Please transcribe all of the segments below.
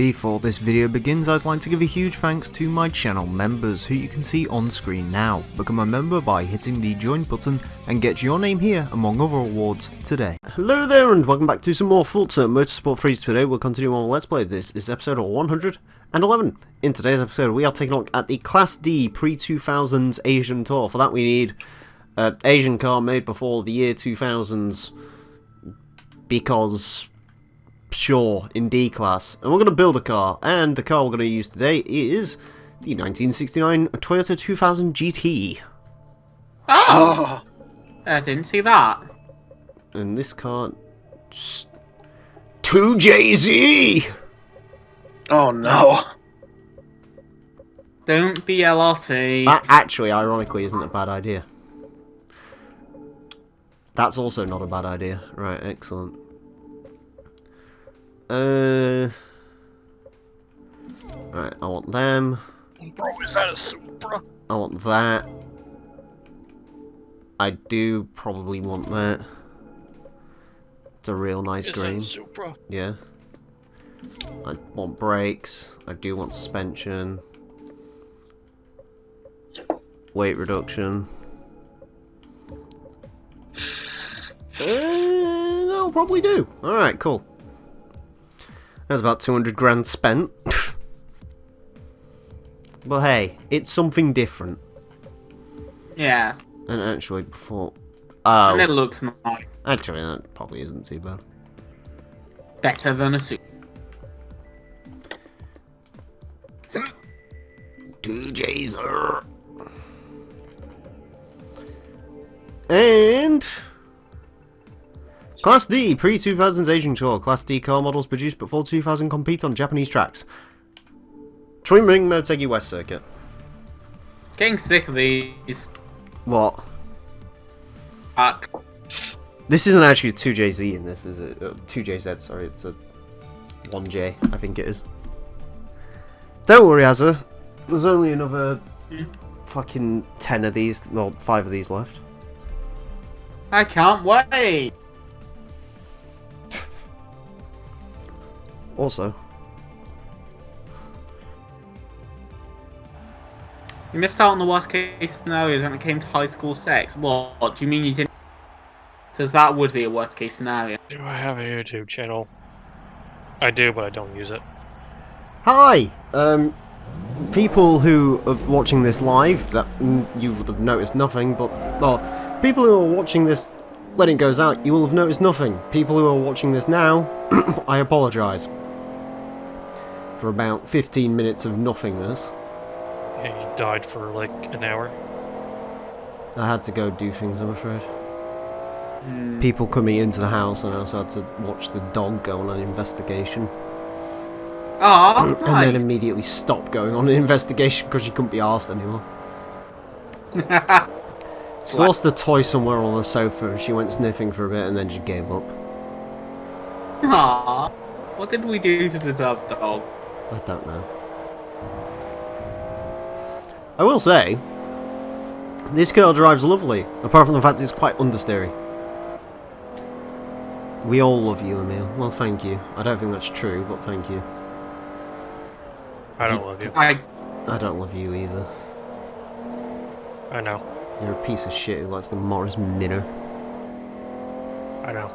Before this video begins, I'd like to give a huge thanks to my channel members, who you can see on screen now. Become a member by hitting the join button and get your name here among other awards today. Hello there and welcome back to some more Forza Motorsport 3. Today we'll continue on Let's Play. This is episode 111. In today's episode we are taking a look at the Class D pre-2000s Asian Tour. For that we need an Asian car made before the year 2000s, because sure, in D class. And we're going to build a car, and the car we're going to use today is the 1969 Toyota 2000 GT. Oh! I didn't see that. And this car... 2JZ! Oh no. Don't be LRC. That actually, ironically, isn't a bad idea. That's also not a bad idea. Right, excellent. Right, I want them. Bro, is that a Supra? I want that. I do probably want that. It's a real nice green. Is that a Supra? Yeah. I want brakes. I do want suspension. Weight reduction. That'll probably do. Alright, cool. That's about 200 grand spent. But hey, it's something different. Yeah. And actually, before... And it looks nice. Actually, that probably isn't too bad. Better than a Supra. 2J's. And... Class D, pre-2000s Asian Tour. Class D car models produced before 2000 compete on Japanese tracks. Twin Ring Motegi West Circuit. Getting sick of these. What? This isn't actually a 2JZ in this, is it? 2JZ, sorry, it's a 1J, I think it is. Don't worry, Azza. There's only another fucking 10 of these, no, 5 of these left. I can't wait. Also, you missed out on the worst case scenarios when it came to high school sex. What do you mean you didn't? Because that would be a worst case scenario. Do I have a YouTube channel? I do, but I don't use it. hi! People who are watching this live, that you would have noticed nothing, but, well, people who are watching this when it goes out, you will have noticed nothing. People who are watching this now, I apologise for about 15 minutes of nothingness. Yeah, you died for like an hour. I had to go do things, I'm afraid. People coming into the house, and I also had to watch the dog go on an investigation. Oh, And then immediately stop going on an investigation because she couldn't be arsed anymore. She lost a toy somewhere on the sofa and she went sniffing for a bit and then she gave up. Aww. What did we do to deserve dog? I don't know. I will say, this car drives lovely, apart from the fact it's quite understeery. We all love you, Emile. Well, thank you. I don't think that's true, but thank you. I don't love you. I don't love you either. I know. You're a piece of shit who likes the Morris Minnow. I know.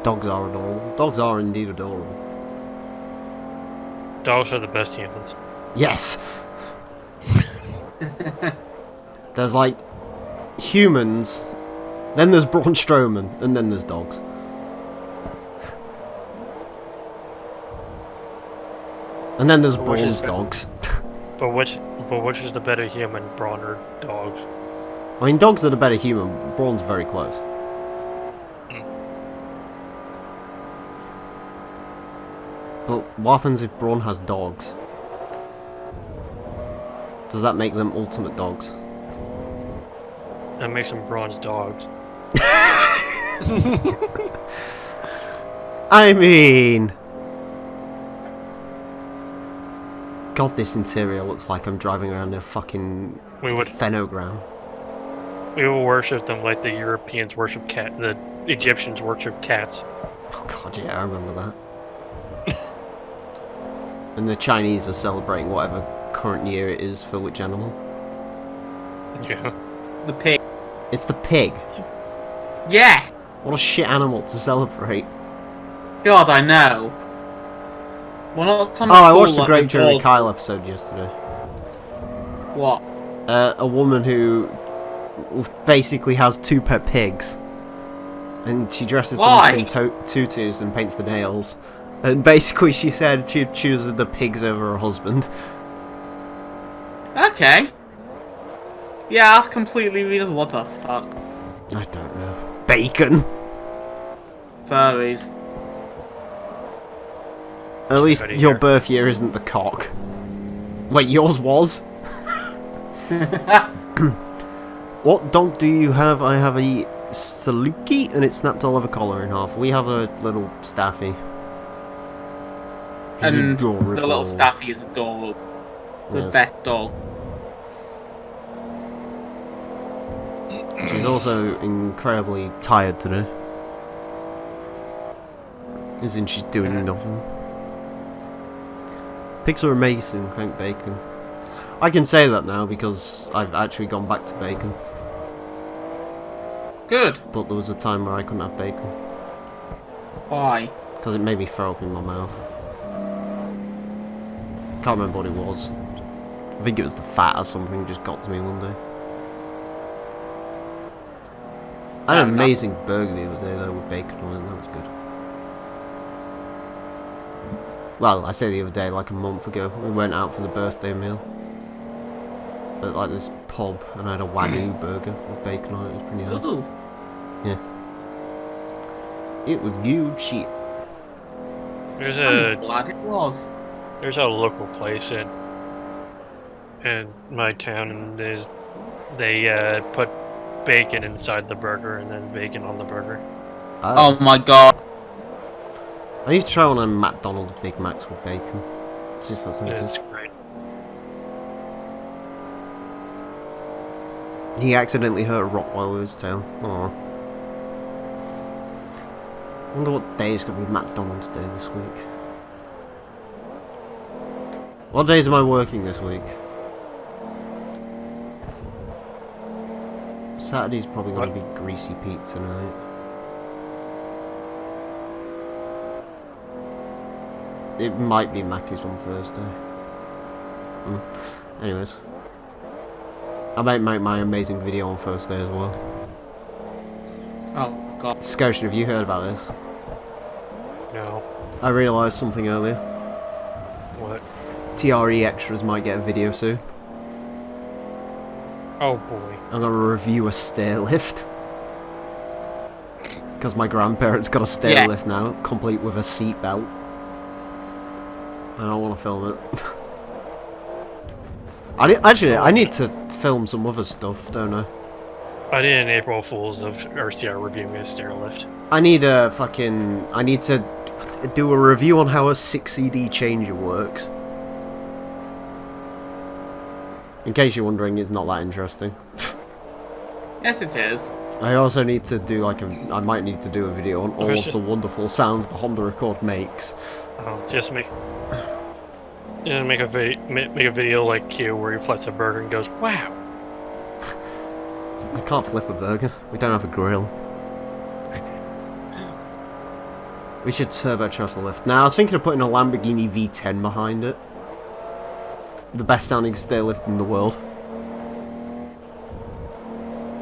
Dogs are adorable. Dogs are indeed adorable. Dogs are the best humans. Yes! There's like humans, then there's Braun Strowman, and then there's dogs. And then there's Braun's dogs. But which is the better human, Braun or dogs? I mean, dogs are the better human, Braun's very close. But what happens if Braun has dogs? Does that make them ultimate dogs? That makes them Braun's dogs. I mean... God, this interior looks like I'm driving around a fucking phenogram. We will worship them like the Europeans worship the Egyptians worship cats. Oh god, yeah, I remember that. And the Chinese are celebrating whatever current year it is for which animal. Yeah. The pig. It's the pig. Yeah! What a shit animal to celebrate. God, I know. Well, not so Oh, much I cool, watched the like Great with Jeremy dog- Kyle episode yesterday. What? A woman who basically has 2 pet pigs. And she dresses them up in tutus and paints the nails. And basically she said she'd choose the pigs over her husband. Okay. Yeah, that's completely reasonable. What the fuck? I don't know. Bacon! Furries. At least Everybody your here. birth year isn't the cock. Wait, yours was? What dog do you have? I have a Saluki, and it snapped all of a collar in half. We have a little Staffy. He's And adorable. the little Staffy is adorable. The Yes. best dog. She's also incredibly tired today. As in, she's doing nothing. Pigs are amazing, thank bacon. I can say that now because I've actually gone back to bacon. Good. But there was a time where I couldn't have bacon. Why? Because it made me throw up in my mouth. Can't remember what it was. I think it was the fat or something just got to me one day. I had an amazing burger the other day though with bacon on it, that was good. Well, I say the other day, like a month ago, we went out for the birthday meal. At like this pub, and I had a Wagyu burger with bacon on it, it was pretty nice. Ooh. Yeah. It was good shit. There's I'm glad it was. there's a local place in my town, and they put bacon inside the burger and then bacon on the burger. Oh my god. I need to try one of them McDonald's Big Macs with bacon. See if that's any It's good. great. He accidentally hurt a Rottweiler with his tail. Aww. I wonder what day is going to be McDonald's Day this week. What days am I working this week? Saturday's probably going to be Greasy Pizza night. It might be Mackey's on Thursday. Anyways. I might make my amazing video on Thursday as well. Oh god. Scotian, have you heard about this? No. I realised something earlier. What? TRE Extras might get a video soon. Oh boy. I'm gonna review a stair lift. Because my grandparents got a stair lift now, complete with a seat belt. And I want to film it. I need to film some other stuff, don't I? I did an April Fool's of RCR reviewing a stair lift. I need to do a review on how a 6CD changer works. In case you're wondering, it's not that interesting. Yes, it is. I also need to do I might need to do a video on all of the wonderful sounds the Honda Accord makes. Oh, just make a video like you where he flips a burger and goes, wow. I can't flip a burger. We don't have a grill. We should turbocharge the lift. Now, I was thinking of putting a Lamborghini V10 behind it. The best sounding stair lift in the world.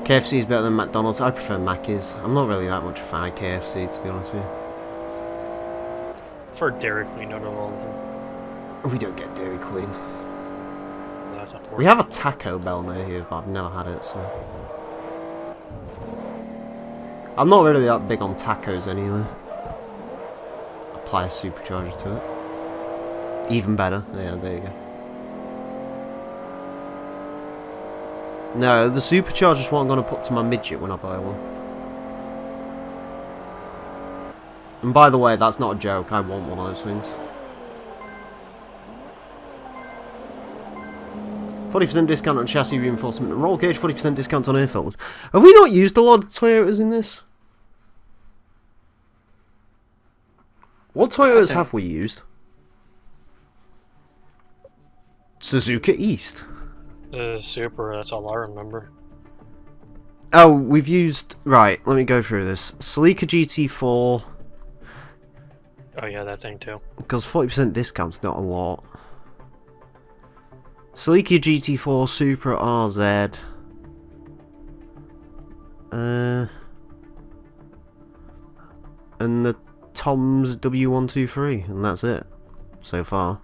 KFC is better than McDonald's. I prefer Mackey's. I'm not really that much a fan of KFC, to be honest with you. For Dairy Queen out of all of them. We don't get Dairy Queen. That's not We have a Taco Bell near here, but I've never had it, so... I'm not really that big on tacos anyway. Apply a supercharger to it. Even better. Yeah, there you go. No, the supercharger's what I'm going to put to my midget when I buy one. And by the way, that's not a joke, I want one of those things. 40% discount on chassis reinforcement and roll cage, 40% discount on air filters. Have we not used a lot of Toyotas in this? What Toyotas have we used? Suzuka East. The Super, that's all I remember. Oh, we've used... Right, let me go through this. Celica GT4... Oh yeah, that thing too. Because 40% discount's not a lot. Celica GT4 Supra RZ. And the Tom's W123, and that's it so far.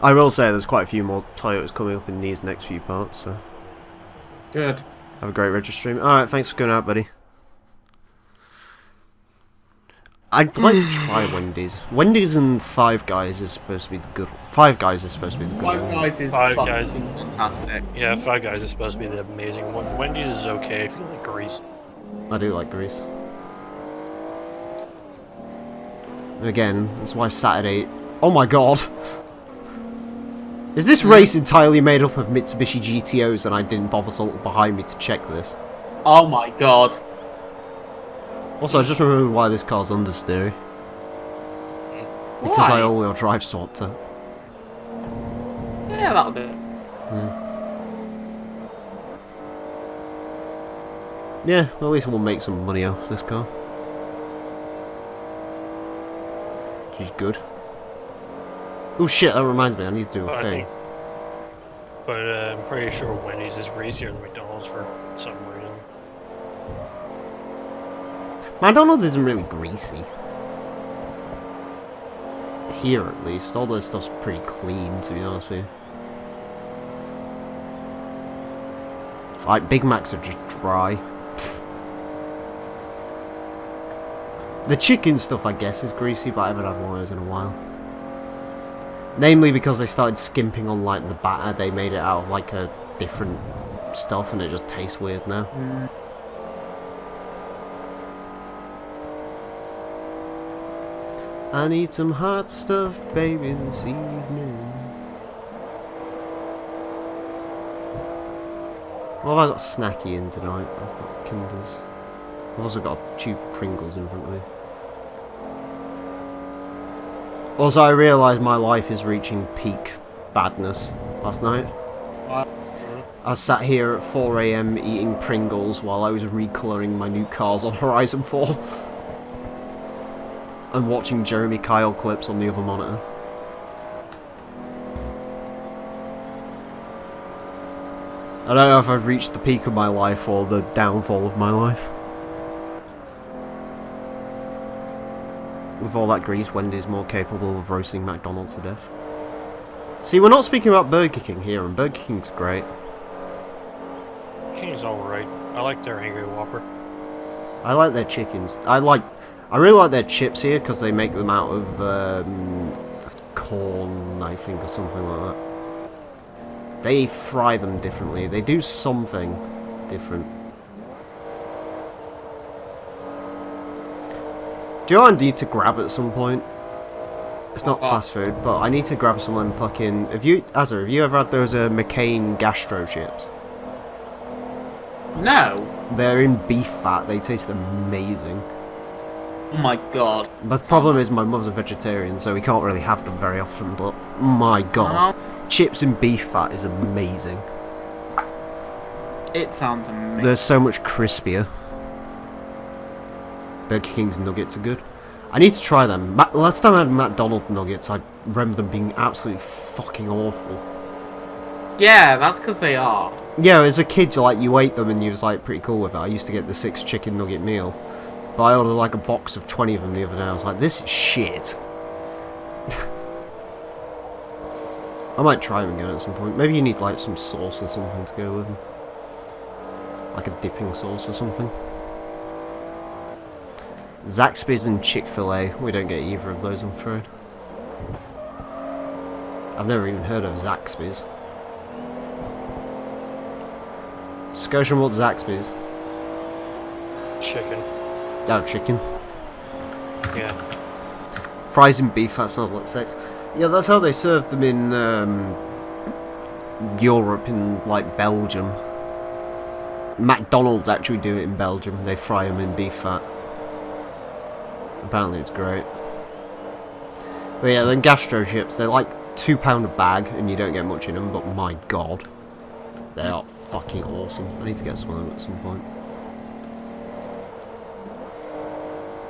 I will say there's quite a few more Toyotas coming up in these next few parts, so... Good. Have a great registry. Alright, thanks for going out, buddy. I'd like to try Wendy's. Wendy's and Five Guys is supposed to be the good one. Five Guys is supposed to be the good Five one. Guys is Five fucking Guys. fantastic. Yeah, Five Guys is supposed to be the amazing one. Wendy's is okay if you like grease. I do like grease. Again, that's why Saturday... Oh my god! Is this race entirely made up of Mitsubishi GTOs and I didn't bother to look behind me to check this? Oh my god. Also, I just remembered why this car's understeer. Because I all-wheel drive swapped it. Yeah, that'll do. Yeah, well, at least we'll make some money off this car. Which is good. Oh shit, that reminds me, I need to do a thing. But I'm pretty sure Wendy's is greasier than McDonald's for some reason. McDonald's isn't really greasy. Here, at least. All this stuff's pretty clean, to be honest with you. Like, Big Macs are just dry. The chicken stuff, I guess, is greasy, but I haven't had one of those in a while. Namely because they started skimping on, like, the batter. They made it out of, like, a different stuff, and it just tastes weird now. I need some hot stuff, baby, this evening. What have I got snacky in tonight? I've got Kinders. I've also got a tube of Pringles in front of me. Also, I realised my life is reaching peak badness last night. I sat here at 4 AM eating Pringles while I was recolouring my new cars on Horizon 4. And watching Jeremy Kyle clips on the other monitor. I don't know if I've reached the peak of my life or the downfall of my life. With all that grease, Wendy's more capable of roasting McDonald's to death. See, we're not speaking about Burger King here, and Burger King's great. King's alright. I like their Angry Whopper. I like their chickens. I really like their chips here because they make them out of corn, I think, or something like that. They fry them differently. They do something different. Do you know what I need to grab at some point? It's not fast food, but I need to grab some of them fucking... Have you ever had those McCain gastro chips? No. They're in beef fat. They taste amazing. Oh my god. The problem is my mother's a vegetarian, so we can't really have them very often, but my god. Chips in beef fat is amazing. It sounds amazing. They're so much crispier. Burger King's nuggets are good. I need to try them. Last time I had McDonald's nuggets, I remember them being absolutely fucking awful. Yeah, that's because they are. Yeah, as a kid, you ate them and you was like pretty cool with it. I used to get the 6 chicken nugget meal. But I ordered like a box of 20 of them the other day. I was like, this is shit. I might try them again at some point. Maybe you need like some sauce or something to go with them. Like a dipping sauce or something. Zaxby's and Chick-fil-A. We don't get either of those, I'm afraid. I've never even heard of Zaxby's. Scotian, what's Zaxby's? Chicken. Oh, chicken. Yeah. Fries and beef, that sounds like sex. Yeah, that's how they served them in Europe, in like Belgium. McDonald's actually do it in Belgium. They fry them in beef fat. Apparently it's great. But yeah, then gastro chips, they're like £2 a bag, and you don't get much in them, but my god. They are fucking awesome. I need to get some of them at some point.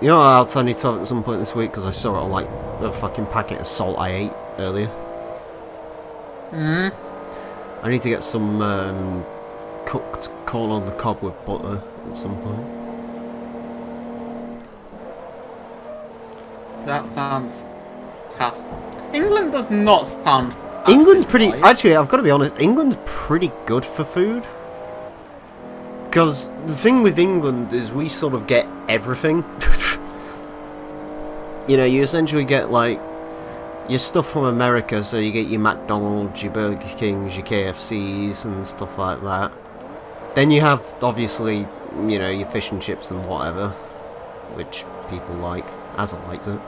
You know what else I need to have at some point this week? Because I saw it on like the fucking packet of salt I ate earlier. I need to get some cooked corn on the cob with butter at some point. That sounds fantastic. England does not sound... England's pretty... right. Actually, I've got to be honest, England's pretty good for food. Because the thing with England is we sort of get everything. You know, you essentially get, like, your stuff from America, so you get your McDonald's, your Burger Kings, your KFCs, and stuff like that. Then you have, obviously, you know, your fish and chips and whatever, which people like, as I liked it.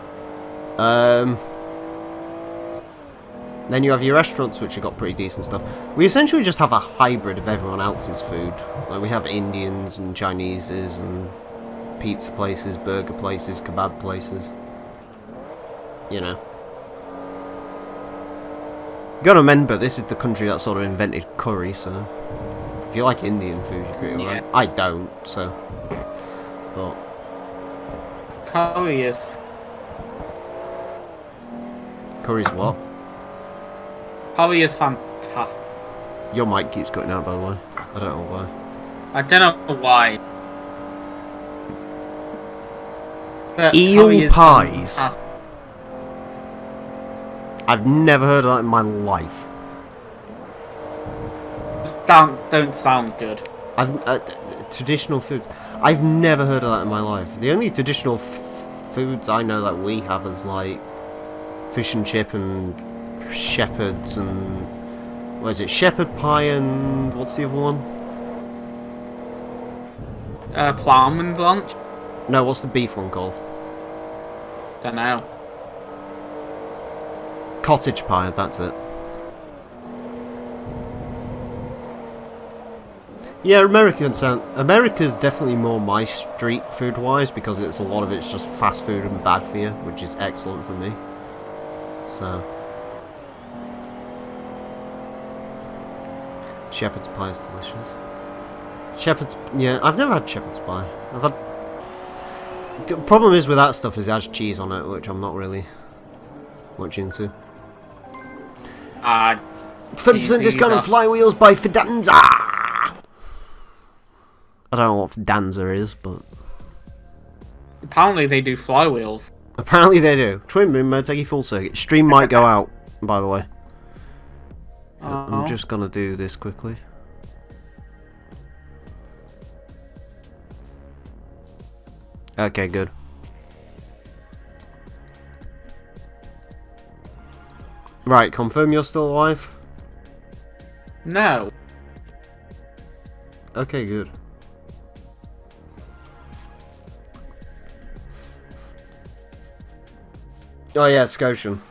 Then you have your restaurants, which have got pretty decent stuff. We essentially just have a hybrid of everyone else's food. Like, we have Indians and Chineses and pizza places, burger places, kebab places. You know. You gotta remember, this is the country that sort of invented curry, so... If you like Indian food, you're pretty alright. I don't, so... But... Curry is... Curry's what? Curry is fantastic. Your mic keeps cutting out, by the way. I don't know why. I don't know why. But Eel curry is pies. fantastic. I've never heard of that in my life. Just don't sound good. Traditional foods. I've never heard of that in my life. The only traditional foods I know that we have is like fish and chip and shepherds and what is it? Shepherd pie and what's the other one? Ploughman's lunch? No, what's the beef one called? Don't know. Cottage pie. That's it. Yeah, America's definitely more my street food wise because a lot of it's just fast food and bad for you, which is excellent for me. So shepherd's pie is delicious. Yeah, I've never had shepherd's pie. The problem is with that stuff is it has cheese on it, which I'm not really much into. 30% discount on flywheels by Fidanza! I don't know what Fidanza is, but... Apparently they do flywheels. Apparently they do. Twin Moon Motegi full circuit. Stream might go out, by the way. I'm just gonna do this quickly. Okay, good. Right, confirm you're still alive? No. Okay, good. Oh yeah, Scotian.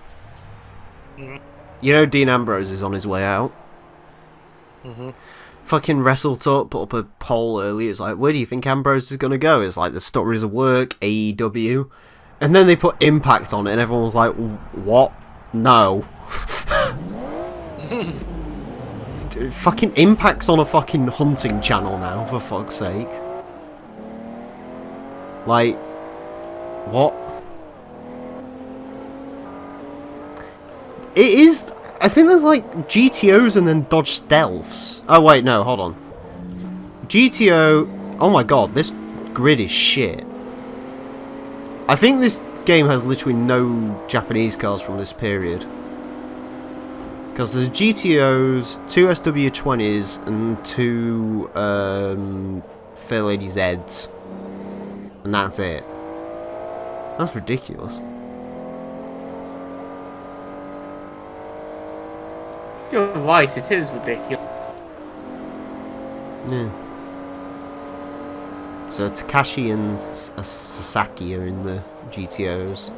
You know Dean Ambrose is on his way out? Fucking Wrestle Talk put up a poll earlier. It's like, where do you think Ambrose is going to go? It's like the Stories of Work, AEW. And then they put Impact on it and everyone was like, what? No. Dude, fucking Impact's on a fucking hunting channel now, for fuck's sake. Like, what? It is... I think there's like GTOs and then Dodge Stealths. Oh wait, no, hold on. GTO... Oh my god, this grid is shit. I think this game has literally no Japanese cars from this period. Because there's GTOs, 2 SW20s, and 2 Fairlady Zs. And that's it. That's ridiculous. You're right, it is ridiculous. Yeah. So Takashi and Sasaki are in the GTOs.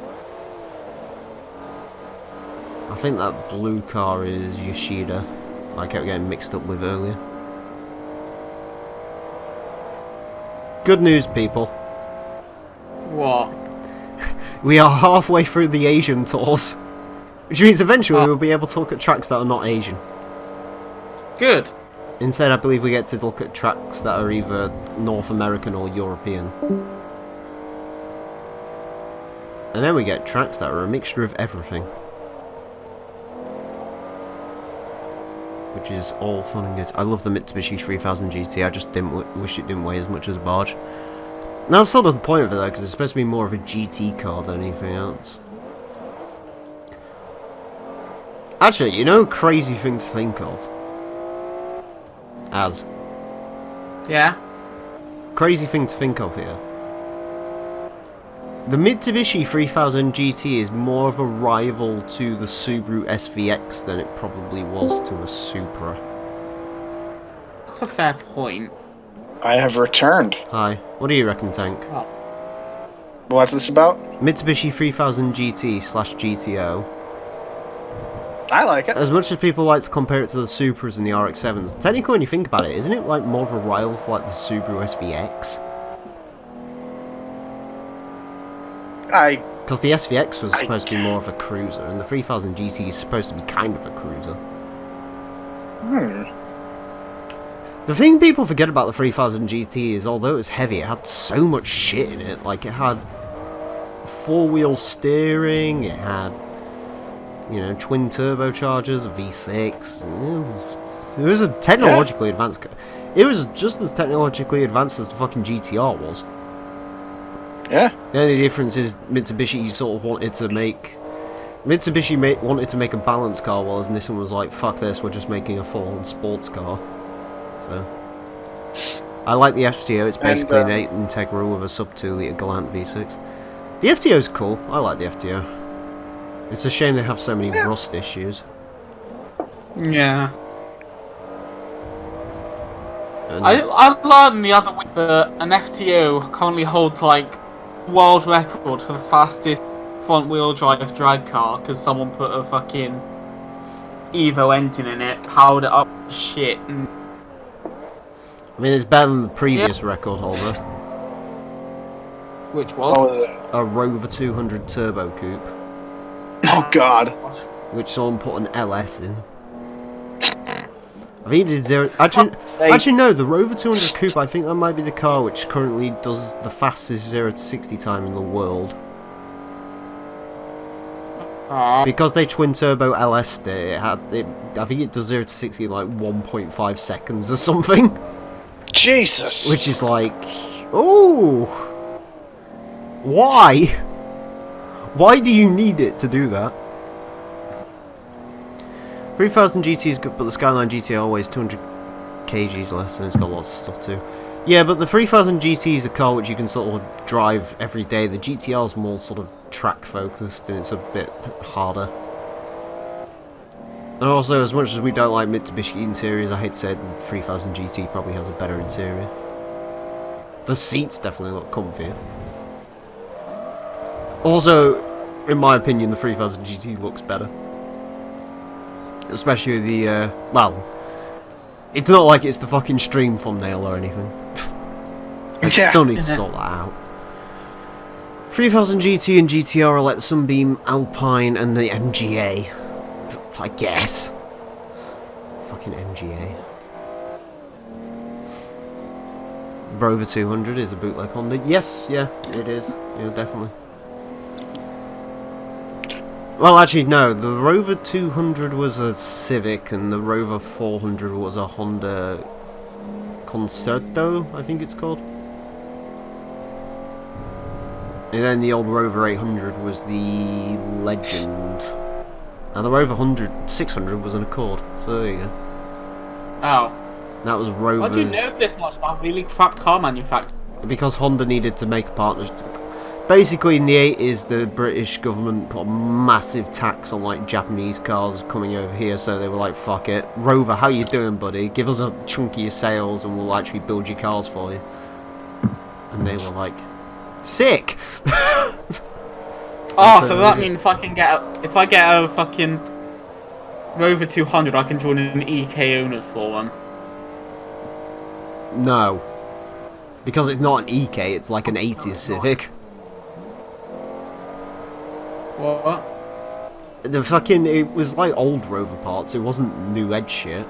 I think that blue car is Yoshida. I kept getting mixed up with earlier. Good news, people. What? We are halfway through the Asian tours. Which means eventually we'll be able to look at tracks that are not Asian. Good. Instead, I believe we get to look at tracks that are either North American or European. And then we get tracks that are a mixture of everything. Which is all fun and good. I love the Mitsubishi 3000 GT, I just wish it didn't weigh as much as a barge. And that's sort of the point of it though, because it's supposed to be more of a GT car than anything else. Actually, you know, crazy thing to think of. Yeah. Crazy thing to think of here. The Mitsubishi 3000 GT is more of a rival to the Subaru SVX than it probably was to a Supra. That's a fair point. I have returned. Hi, what do you reckon, Tank? Oh. What's this about? Mitsubishi 3000 GT / GTO. I like it. As much as people like to compare it to the Supras and the RX-7s, technically when you think about it, isn't it like more of a rival for like the Subaru SVX? Because the SVX was supposed to be more of a cruiser, and the 3000 GT is supposed to be kind of a cruiser. The thing people forget about the 3000 GT is, although it was heavy, it had so much shit in it. Like, it had four-wheel steering, it had, you know, twin turbochargers, a V6. It was a technologically advanced car. It was just as technologically advanced as the fucking GTR was. Yeah. The only difference is Mitsubishi sort of wanted to make... Mitsubishi wanted to make a balanced car, whilst Nissan was like, fuck this, we're just making a full-on sports car. So... I like the FTO, it's basically an 8 Integra with a sub-2 litre Galant V6. The FTO's cool, I like the FTO. It's a shame they have so many rust issues. Yeah. And I learned the other week that an FTO currently holds like world record for the fastest front wheel drive drag car because someone put a fucking Evo engine in it, powered it up to shit. And... I mean, it's better than the previous record holder. Which was? What was it? A Rover 200 Turbo Coupe. Oh god. Which someone put an LS in. I think it did zero... Actually, no, the Rover 200 Coupe, I think that might be the car which currently does the fastest 0 to 60 time in the world. Because they twin turbo LS'd it, I think it does 0 to 60 in like 1.5 seconds or something. Jesus. Which is like... Oh! Why? Why do you need it to do that? 3000 GT is good, but the Skyline GT weighs 200 kgs less, and it's got lots of stuff too. Yeah, but the 3000 GT is a car which you can sort of drive every day. The GTR is more sort of track focused, and it's a bit harder. And also, as much as we don't like Mitsubishi interiors, I hate to say it, the 3000 GT probably has a better interior. The seats definitely look comfier. Also, in my opinion, the 3000 GT looks better. Especially the, well, it's not like it's the fucking stream thumbnail or anything. I still need to sort that out. 3000 GT and GTR are like the Sunbeam, Alpine, and the MGA. I guess. Fucking MGA. Rover 200 is a bootleg Honda. Yes, yeah, it is. Yeah, definitely. Well, actually, no. The Rover 200 was a Civic, and the Rover 400 was a Honda Concerto, I think it's called. And then the old Rover 800 was the Legend. And the Rover 600 was an Accord. So there you go. Oh. That was Rover's... Why do you know this much about really crap car manufacturers? Because Honda needed to make a partnership. Basically, in the 80s, the British government put a massive tax on like Japanese cars coming over here, so they were like, "Fuck it, Rover, how you doing, buddy? Give us a chunk of your sales, and we'll actually build your cars for you." And they were like, "Sick." Oh, so that means if I get a fucking Rover 200, I can join an EK owners forum. No, because it's not an EK; it's like an 80s Civic. What? It was like old Rover parts, it wasn't new Edge shit.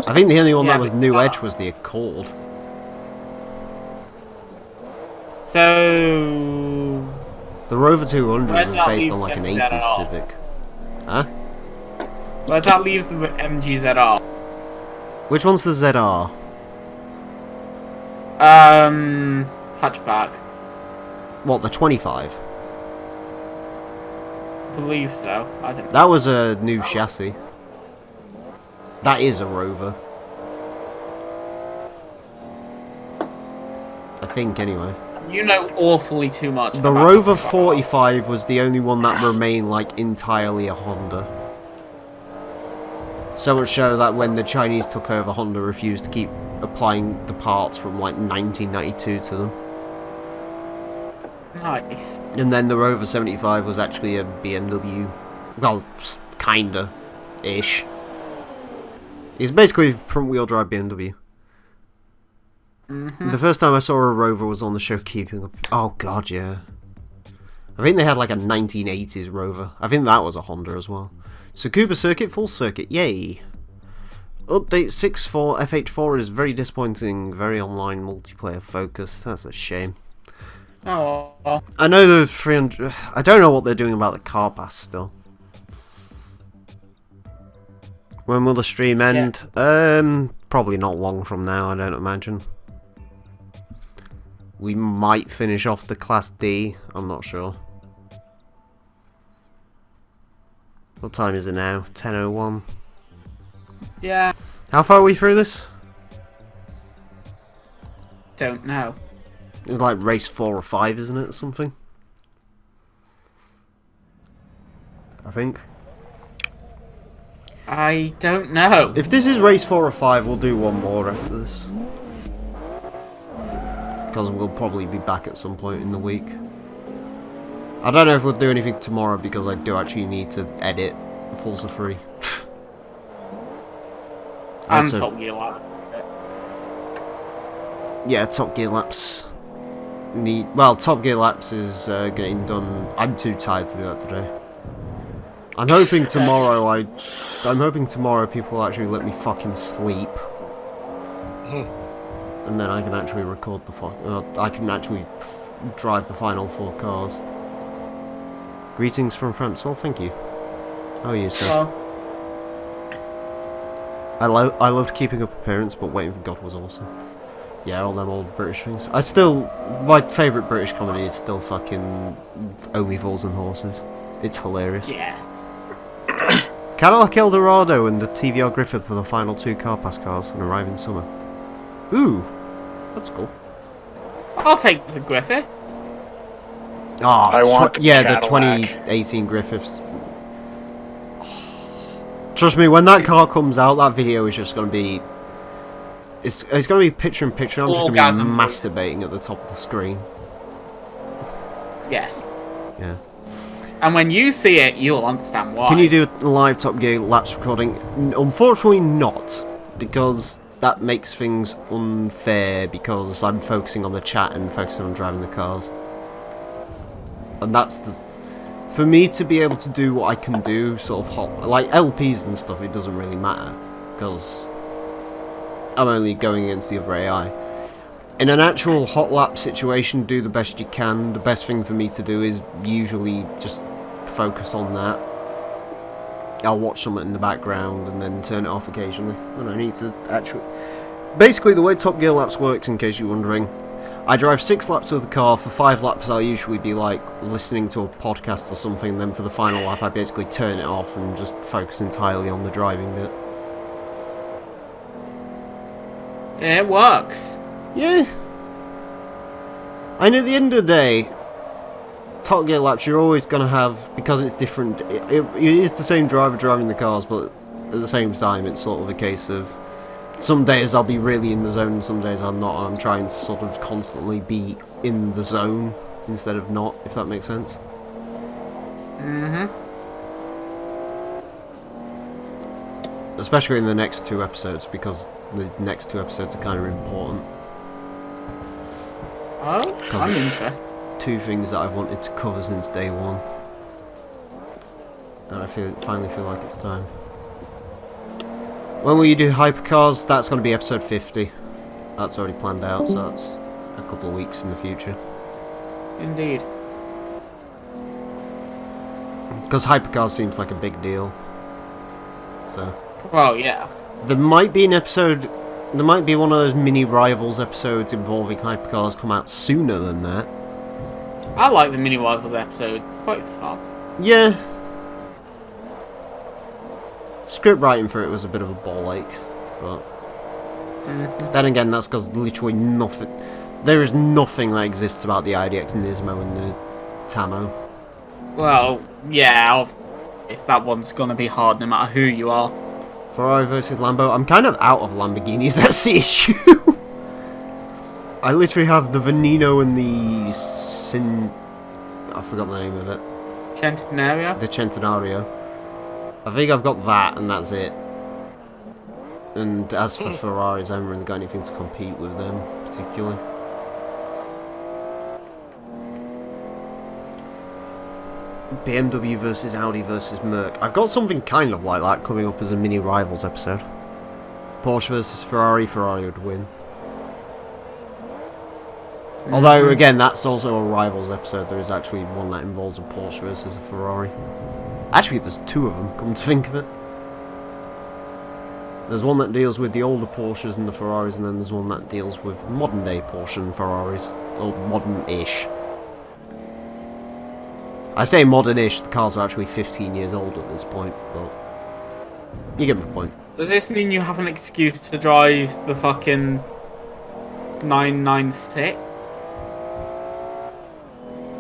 I think the only one that was new Edge was the Accord. So... The Rover 200 Where's was that based leave on like an MGZR? 80s Civic. Huh? Where'd that leave the MGZR? Which one's the ZR? Hatchback. What, the 25? I believe so. I don't know. That was a new chassis. That is a Rover. I think, anyway. You know awfully too much. The about Rover this. 45 was the only one that remained, like, entirely a Honda. So much so that when the Chinese took over, Honda refused to keep applying the parts from, like, 1992 to them. Nice. And then the Rover 75 was actually a BMW. Well, kinda. Ish. It's basically front-wheel drive BMW. The first time I saw a Rover was on the show Keeping Up. Oh god, yeah. I think they had like a 1980s Rover. I think that was a Honda as well. So Cooper Circuit, full circuit, yay. Update 6.4 FH4 is very disappointing, very online multiplayer focused. That's a shame. Oh. I know the 300... I don't know what they're doing about the car pass still. When will the stream end? Yeah. Probably not long from now, I don't imagine. We might finish off the Class D, I'm not sure. What time is it now? 10:01. Yeah. How far are we through this? Don't know. It's like race 4 or 5, isn't it, or something? I think. I don't know. If this is race 4 or 5, we'll do one more after this. Because we'll probably be back at some point in the week. I don't know if we'll do anything tomorrow because I do actually need to edit Forza 3. And Top Gear Lab. Yeah, Top Gear Laps. Top Gear Laps is getting done. I'm too tired to do that today. I'm hoping tomorrow I'm hoping tomorrow people will actually let me fucking sleep. And then I can actually record I can actually drive the final 4 cars. Greetings from France. Well, thank you. How are you, sir? Well, I loved Keeping Up Appearance, but Waiting for God was awesome. Yeah, all them old British things. My favourite British comedy is still fucking Only Fools and Horses. It's hilarious. yeah. Cadillac Eldorado and the TVR Griffith for the final 2 car pass cars and arrive in summer. Ooh, that's cool. I'll take the Griffith. Oh, I want the the Cadillac. 2018 Griffiths. Trust me, when that car comes out, that video is just going to be... It's going to be picture in picture. I'm just going to be Orgasm. masturbating at the top of the screen. Yes. Yeah. And when you see it, you'll understand why. Can you do a live Top Gear Laps recording? Unfortunately not, because that makes things unfair, because I'm focusing on the chat and focusing on driving the cars. And that's the... For me to be able to do what I can do, sort of like LPs and stuff, it doesn't really matter, because I'm only going against the other AI. In an actual hot lap situation, do the best you can. The best thing for me to do is usually just focus on that. I'll watch something in the background and then turn it off occasionally when I need to actually... Basically, the way Top Gear Laps works, in case you're wondering, I drive 6 laps with the car. For 5 laps, I'll usually be like listening to a podcast or something. Then for the final lap, I basically turn it off and just focus entirely on the driving bit. It works. Yeah. And at the end of the day, Top Gear Laps, you're always going to have, because it's different, it is the same driver driving the cars, but at the same time, it's sort of a case of, some days I'll be really in the zone, and some days I'm not. I'm trying to sort of constantly be in the zone, instead of not, if that makes sense. Mm-hmm. Especially in the next 2 episodes, because the next 2 episodes are kind of important. Oh, I'm interested. 2 things that I've wanted to cover since day 1. And I finally feel like it's time. When will you do hypercars? That's going to be episode 50. That's already planned out, so that's a couple of weeks in the future. Indeed. Because hypercars seems like a big deal. So. Well, yeah. There might be an episode. There might be one of those mini rivals episodes involving hypercars come out sooner than that. I like the Mini Rivals episode. Quite fun. Yeah. Script writing for it was a bit of a ball ache, but then again, that's because literally nothing. There is nothing that exists about the IDX Nismo and the Tamo. Well, yeah. If that one's gonna be hard, no matter who you are. Ferrari versus Lambo. I'm kind of out of Lamborghinis. That's the issue. I literally have the Veneno and the I forgot the name of it. Centenario? The Centenario. I think I've got that, and that's it. And as for Ferraris, I haven't really got anything to compete with them, particularly. BMW versus Audi versus Merc. I've got something kind of like that coming up as a mini rivals episode. Porsche versus Ferrari. Ferrari would win. Although, again, that's also a rivals episode. There is actually one that involves a Porsche versus a Ferrari. Actually, there's two of them, come to think of it. There's one that deals with the older Porsches and the Ferraris, and then there's one that deals with modern-day Porsche and Ferraris. Or modern-ish. I say modern-ish, the cars are actually 15 years old at this point, but you get my point. Does this mean you have an excuse to drive the fucking 996?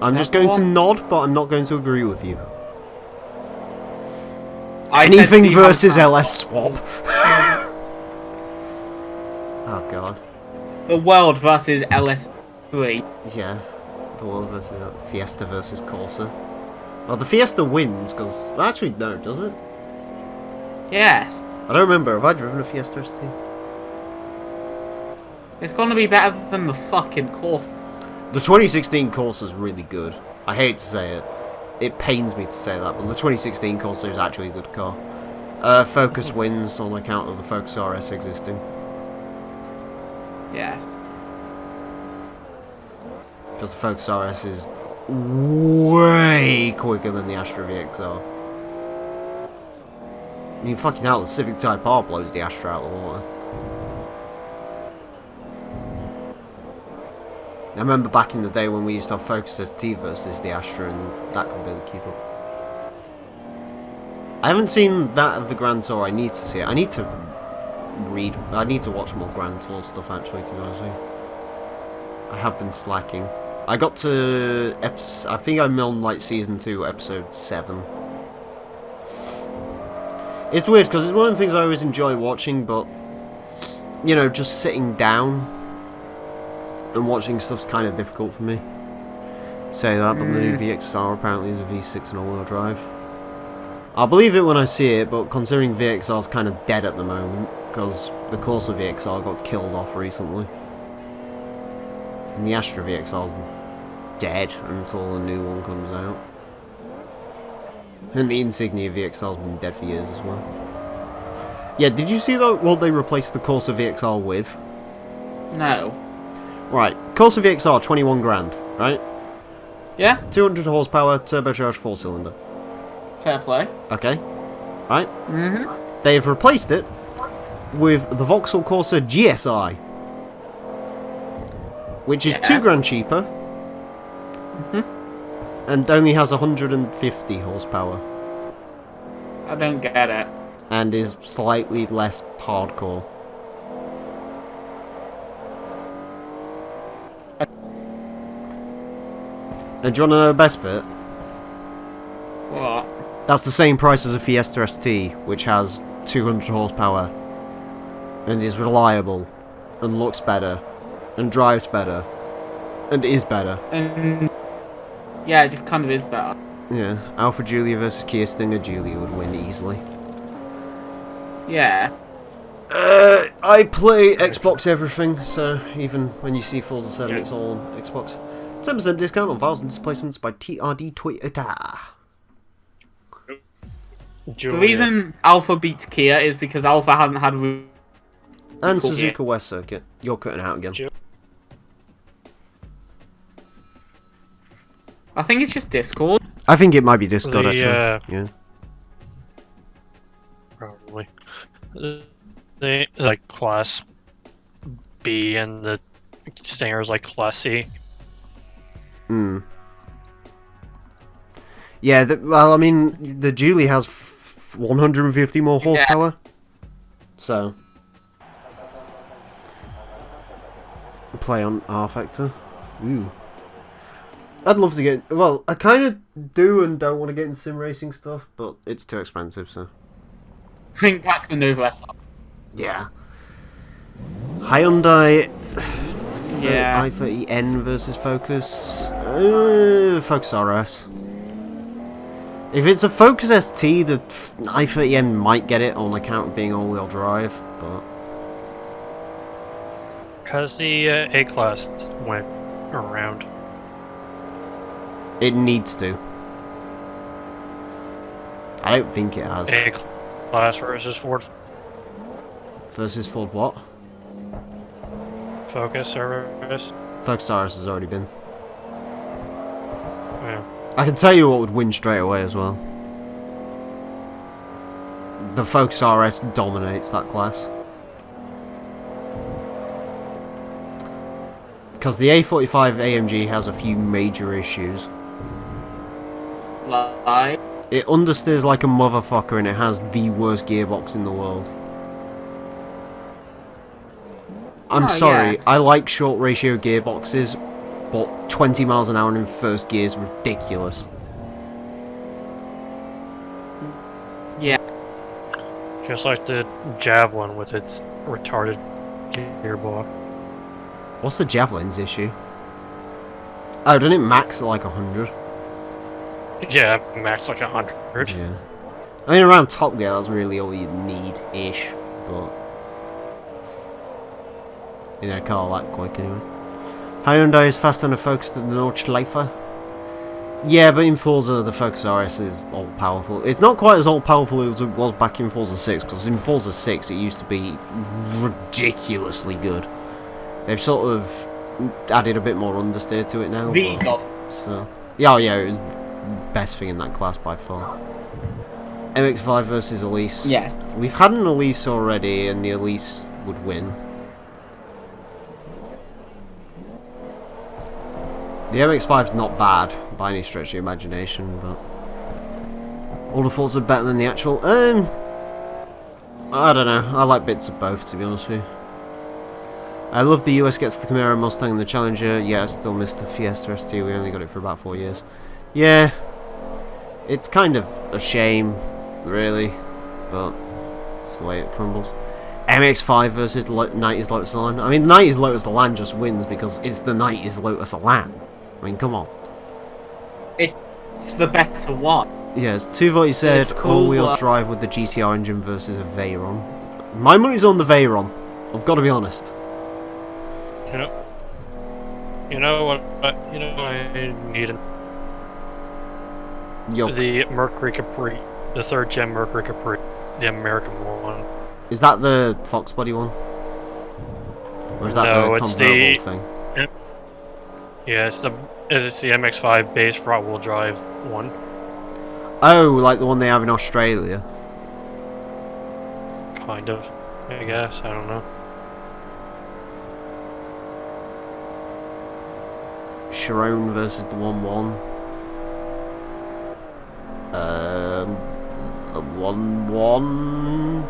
I'm just going to nod, but I'm not going to agree with you. Anything versus LS swap. Oh god. The World versus LS3. Yeah. The World versus Fiesta versus Corsa. Well, the Fiesta wins, because... Actually, no, does it? Yes. I don't remember. Have I driven a Fiesta ST? It's gonna be better than the fucking Corsa. The 2016 Corsa is really good. I hate to say it. It pains me to say that, but the 2016 Corsa is actually a good car. Focus wins on account of the Focus RS existing. Yes. Because the Focus RS is way quicker than the Astra VXR. I mean, fucking hell, the Civic Type R blows the Astra out of the water. I remember back in the day when we used to have Focus ST versus the Astra, and that could barely keep up. I haven't seen that of the Grand Tour. I need to see it. I need to watch more Grand Tour stuff, actually, to be honest with you. I have been slacking. I got to I think I'm on like season 2, episode 7. It's weird because it's one of the things I always enjoy watching, but you know, just sitting down and watching stuff's kind of difficult for me. Say that, but the new VXR apparently is a V6 and all-wheel drive. I'll believe it when I see it, but considering VXR's kind of dead at the moment, because the Corsa VXR got killed off recently. And the Astra VXR's dead until the new one comes out. And the Insignia VXR's been dead for years as well. Yeah, did you see though what they replaced the Corsa VXR with? No. Right, Corsa VXR, 21 grand, right? Yeah? 200 horsepower, turbocharged 4-cylinder. Fair play. Okay, right? Mm-hmm. They've replaced it with the Vauxhall Corsa GSI, which is 2 grand cheaper, and only has 150 horsepower. I don't get it. And is slightly less hardcore. And do you want to know the best bit? What? That's the same price as a Fiesta ST, which has 200 horsepower, and is reliable, and looks better, and drives better, and is better. And yeah, it just kind of is better. Yeah, Alpha Giulia versus Kia Stinger, Giulia would win easily. Yeah. I play Xbox everything, so even when you see Forza 7, it's all on Xbox. 10% discount on files and displacements by TRD Toyota. The Julia. reason Alpha beats Kia is because Alpha hasn't had And Cool, Suzuka yeah. West Circuit. You're cutting out again. I think it's just Discord. I think it might be Discord, actually. Yeah. Probably. They like class B and the Stinger's like class C. Hmm. Yeah, well, I mean, the Julie has 150 more horsepower. So. Play on R Factor. Ooh. I'd love to get... Well, I kind of do and don't want to get in sim racing stuff, but it's too expensive, so... Bring back the Nova SR. Yeah. Hyundai... Yeah. i30N versus Focus... Focus RS. If it's a Focus ST, the i30N might get it on account of being all-wheel drive, but... Because the A-Class went around. It needs to. I don't think it has. A-Class versus Ford Versus Ford what? Focus service. Focus RS has already been. Yeah. I can tell you what would win straight away as well. The Focus RS dominates that class. Because the A45 AMG has a few major issues. Like, It understeers like a motherfucker and it has the worst gearbox in the world. I'm sorry, yes. I like short ratio gearboxes, but 20 miles an hour in first gear is ridiculous. yeah. Just like the Javelin with its retarded gearbox. What's the Javelin's issue? Oh, didn't it max at like 100? Yeah, max like 100. Yeah. I mean, around Top Gear, that's really all you need-ish, but... in a car that quick, anyway. Hyundai is faster and focused than the Nordschleifer. Yeah, but in Forza, the Focus RS is all-powerful. It's not quite as all-powerful as it was back in Forza 6, because in Forza 6 it used to be ridiculously good. They've sort of added a bit more understeer to it now. The but- God. So, yeah, it was the best thing in that class by far. MX-5 versus Elise. Yes. We've had an Elise already, and the Elise would win. The MX-5's not bad by any stretch of the imagination, but all the thoughts are better than the actual. I don't know. I like bits of both, to be honest with you. I love the US gets the Camaro, Mustang, and the Challenger. Yeah, I still missed the Fiesta ST. We only got it for about 4 years. Yeah, it's kind of a shame, really, but it's the way it crumbles. MX-5 versus 90s Lotus Elan. I mean, 90s Lotus Elan just wins because it's the 90s Lotus Elan. I mean, come on. It's the better one. Yes, Tuvoti said It's cool, all-wheel but- drive with the GTR engine versus a Veyron. My money's on the Veyron. I've got to be honest. You know what I need? Yo, The Mercury Capri, the 3rd gen Mercury Capri, the American one. is that the Fox Body one? Or is that No, the it's comparable the- thing? Yeah, it's the MX-5 base front-wheel drive one. Oh, like the one they have in Australia. Kind of, I guess. I don't know. Chiron versus the 1-1. A 1-1.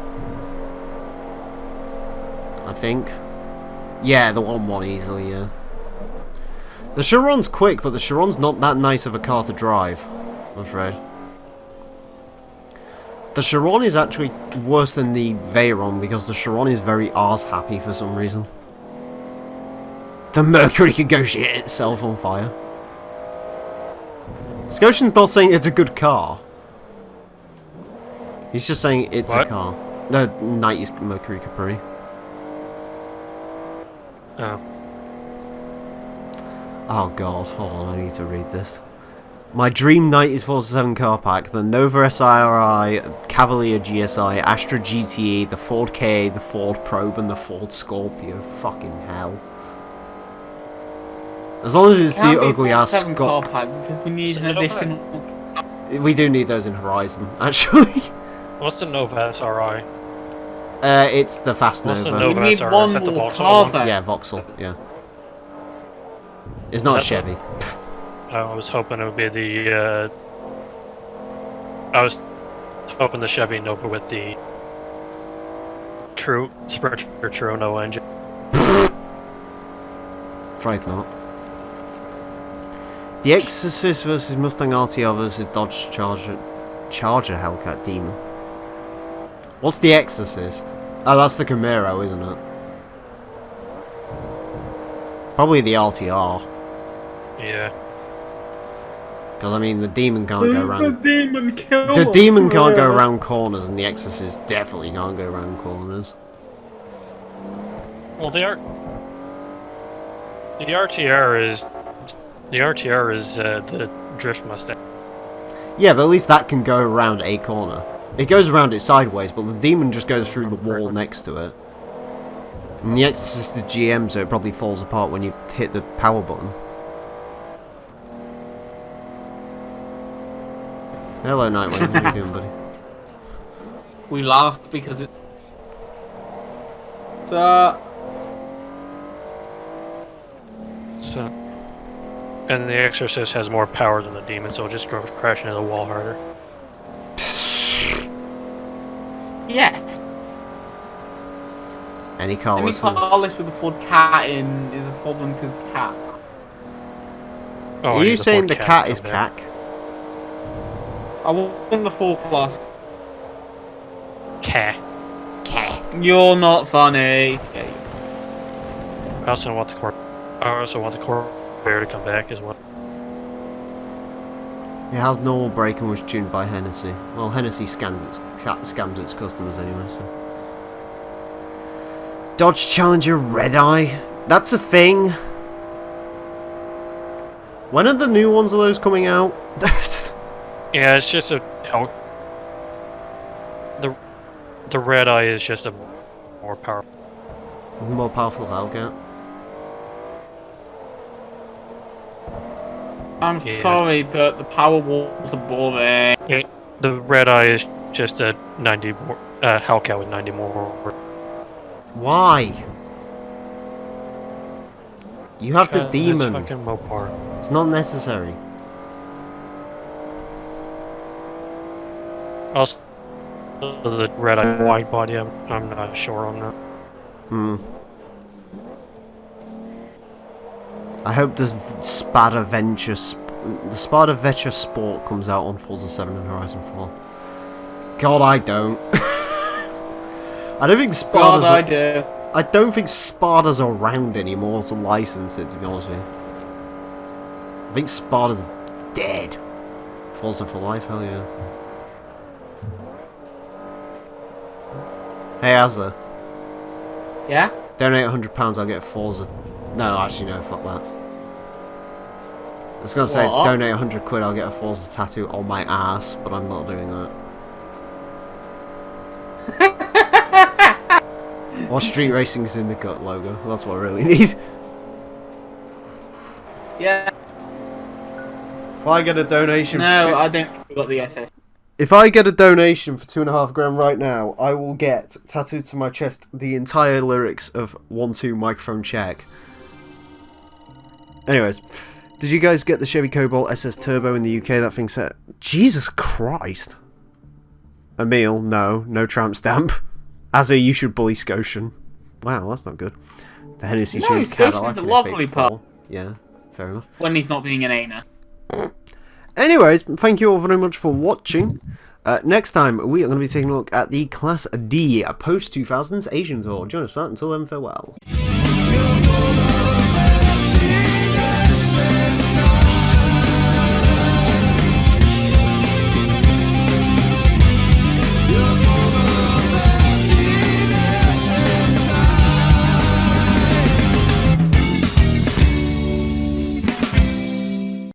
I think. Yeah, the 1-1 easily, yeah. The Chiron's quick, but the Chiron's not that nice of a car to drive, I'm afraid. The Chiron is actually worse than the Veyron because the Chiron is very arse-happy for some reason. The Mercury can go shit itself on fire. Scotian's not saying it's a good car. He's just saying it's a What? car. The 90s Mercury Capri. Oh. Oh god, hold on, I need to read this. My dream 90s Forza 7 car pack, the Nova SIRI, Cavalier GSI, Astra GTE, the Ford Ka, the Ford Probe, and the Ford Scorpio. Fucking hell. As long as it's the ugly ass car pack, because we need an additional... We do need those in Horizon, actually. What's the Nova SRI? It's the Fast What's the Nova. Nova We need SRI? one Is that the more Vauxhall car one? then. Yeah, Vauxhall, yeah. It's not a Chevy. I was hoping it would be the, I was hoping the Chevy Nova with the Sprinter True no engine. Afraid not. The Exorcist versus Mustang RTR versus Dodge Charger Hellcat Demon. What's the Exorcist? Oh, that's the Camaro, isn't it? Probably the RTR. Yeah. Because, I mean, the Demon can't go around... The Demon killer! The Demon can't go around corners, and the Exorcist definitely can't go around corners. Well, the RTR is the drift Mustang. Yeah, but at least that can go around a corner. It goes around it sideways, but the Demon just goes through the wall next to it. And the Exorcist is GM, so it probably falls apart when you hit the power button. Hello, Nightwing. How you doing, buddy? We laughed because it... So... And the Exorcist has more power than the Demon, so it'll just go crash into the wall harder. Yeah. Any car Any list with... carless with the Ford Cat in is a problem because cat. Oh, Are you saying the cat is cack? I want the full class. Cat. You're not funny. I also want the Corvair to come back as well. It has normal brake and was tuned by Hennessy. Well, Hennessy scams its customers anyway, so... Dodge Challenger Red Eye? That's a thing? When are the new ones of those coming out? Yeah, it's just a the Red Eye is just a more powerful. More powerful Hellcat. I'm sorry, but the power walls are boring. Yeah, the Red Eye is just a 90 more, Hellcat with 90 more. Why? You have the It's Demon. fucking Mopar. It's not necessary. Also, the Red Eye wide body, I'm not sure on that. I hope the Spada Venture Sport comes out on Forza 7 and Horizon 4. God, I don't. I don't think Spadas. God, I do. I don't think Spada's around anymore to license it, to be honest with you. I think Spada's dead. Forza for life, hell yeah. Hey, Azza. Yeah? Donate £100, I'll get Forza. No, actually, no, fuck that. I was gonna say, What? donate 100 quid, I'll get a Forza tattoo on my ass, but I'm not doing that. Or Street Racing Syndicate logo. That's what I really need. Yeah. If I get a donation No, I don't think we got the SS. If I get a donation for £2.5 grand right now, I will get tattooed to my chest the entire lyrics of 1-2 microphone check. Anyways, did you guys get the Chevy Cobalt SS Turbo in the UK? That thing set... Jesus Christ. Emile, no tramp stamp. Azza, you should bully Scotian. Wow, that's not good. The Hennessy No, shaped Scotian's Cadillac a in lovely FH4. pup. Yeah, fair enough. When he's not being an aner. Anyways, thank you all very much for watching. Next time, we are going to be taking a look at the Class D post-2000s Asian Tour. Join us for that. Until then, farewell.